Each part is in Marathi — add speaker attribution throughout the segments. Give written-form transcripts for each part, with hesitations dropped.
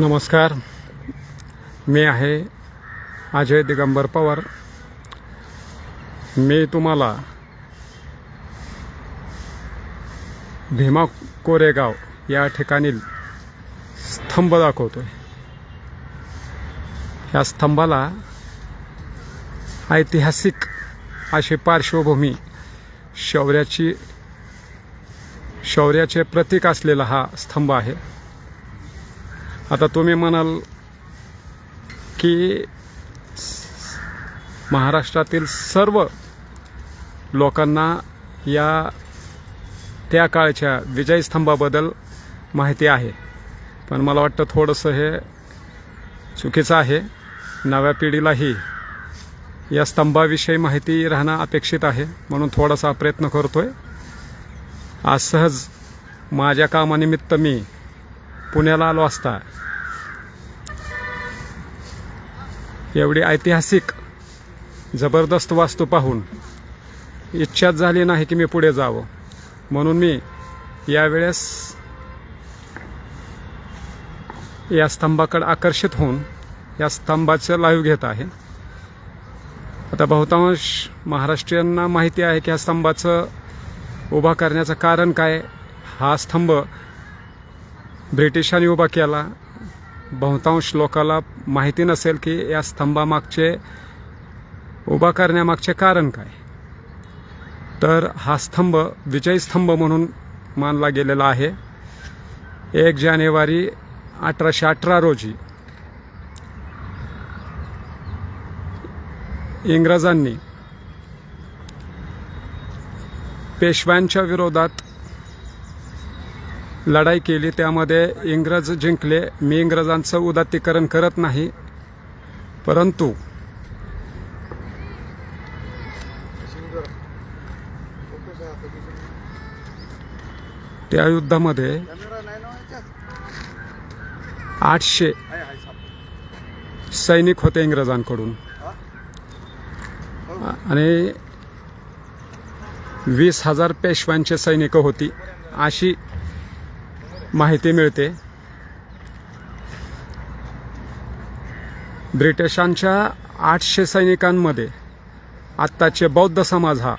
Speaker 1: नमस्कार, मी आहे अजय दिगंबर पवार। मी तुम्हाला भीमा कोरेगाव या ठिकाणी स्तंभ दाखवतोय। ह्या स्तंभाला ऐतिहासिक अशी पार्श्वभूमी, शौर्याचे प्रतीक असलेला हा स्तंभ आहे। आता तुम्ही म्हणाल की महाराष्ट्रातील सर्व लोकांना त्या काळच्या विजय स्तंभाबद्दल माहिती आहे, पण मला वाटतं थोडंसं हे चुकीचं आहे। नव्या पिढीलाही या स्तंभाविषयी माहिती राहणं अपेक्षित आहे, म्हणून थोडासा प्रयत्न करतोय। आज सहज माझ्या कामानिमित्त मी पुण्याला आलो असता एवढी ऐतिहासिक जबरदस्त वास्तू पाहून इच्छाच झाली नाही की मी पुढे जावं, म्हणून मी यावेळेस या स्तंभाकडे आकर्षित होऊन या स्तंभाचं लाईव्ह घेत आहे। आता बहुतांश महाराष्ट्रीयांना माहिती आहे की या स्तंभाचं उभा करण्याचं कारण काय। हा स्तंभ ब्रिटिशांनी उभा केला। बहुतांश लोकांना माहिती नसेल की या स्तंभामागचे उभा करण्यामागचे कारण काय। तर हा स्तंभ विजय स्तंभ म्हणून मानला गेलेला आहे। 1 जानेवारी 1818 रोजी इंग्रजांनी पेशव्यांच्या विरोधात लढाई केली, त्यामध्ये इंग्रज जिंकले। मी इंग्रजांचं उदात्तीकरण करत नाही, परंतु त्या युद्धामध्ये 800 सैनिक होते इंग्रजांकडून आणि 20,000 पेशव्यांचे सैनिक होती, अशी माहिती मिळते। ब्रिटिशांच्या 800 सैनिकांमध्ये आत्ताचे बौद्ध समाज हा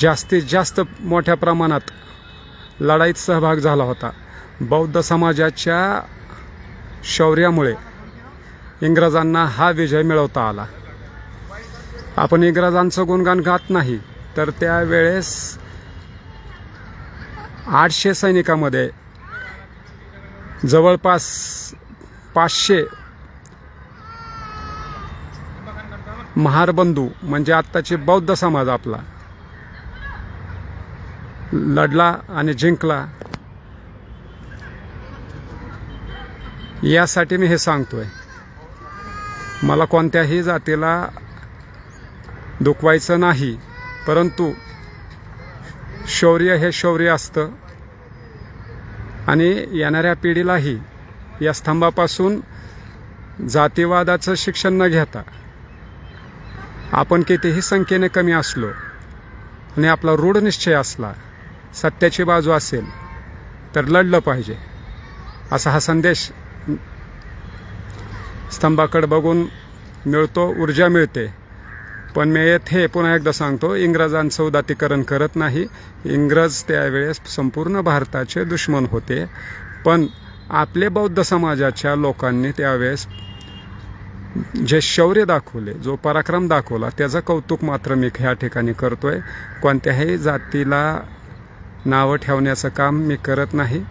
Speaker 1: जास्तीत जास्त मोठ्या प्रमाणात लढाईत सहभाग झाला होता। बौद्ध समाजाच्या शौर्यामुळे इंग्रजांना हा विजय मिळवता आला। आपण इंग्रजांचं गुणगान गात नाही, तर त्यावेळेस 800 सैनिकामध्ये जवळपास 500 महारबंधू म्हणजे आत्ताचे बौद्ध समाज आपला लढला आणि जिंकला। यासाठी मी हे सांगतोय। मला कोणत्याही जातीला दुखवायचं नाही, परंतु शौर्य हे शौर्य असतं आणि येणाऱ्या पिढीलाही या स्तंभापासून जातीवादाचं शिक्षण न घेता आपण कितीही संख्येने कमी असलो आणि आपला रूढ निश्चय असला, सत्याची बाजू असेल, तर लढलं पाहिजे, असा हा संदेश स्तंभाकडे बघून मिळतो, ऊर्जा मिळते। पण मी येथे पुन्हा एकदा सांगतो, इंग्रजांचं उदात्तीकरण करत नाही। इंग्रज त्यावेळेस संपूर्ण भारताचे दुश्मन होते, पण आपले बौद्ध समाजाच्या लोकांनी त्यावेळेस जे शौर्य दाखवले, जो पराक्रम दाखवला, त्याचं कौतुक मात्र मी ह्या ठिकाणी करतोय। कोणत्याही जातीला नावं ठेवण्याचं काम मी करत नाही।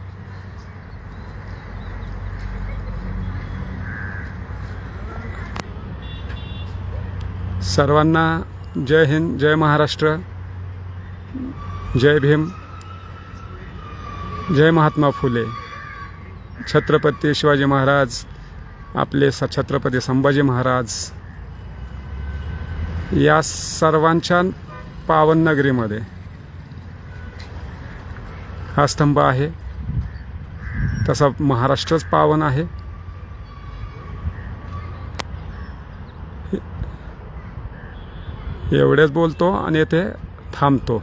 Speaker 1: सर्वांना जय हिंद, जय महाराष्ट्र, जय भीम, जय महात्मा फुले, छत्रपती शिवाजी महाराज, आपले छत्रपती संभाजी महाराज, या सर्वांच्या पावन नगरीमध्ये हा स्तंभ आहे। तसा महाराष्ट्रच पावन आहे। एवढेच बोलतो आणि येथे थांबतो।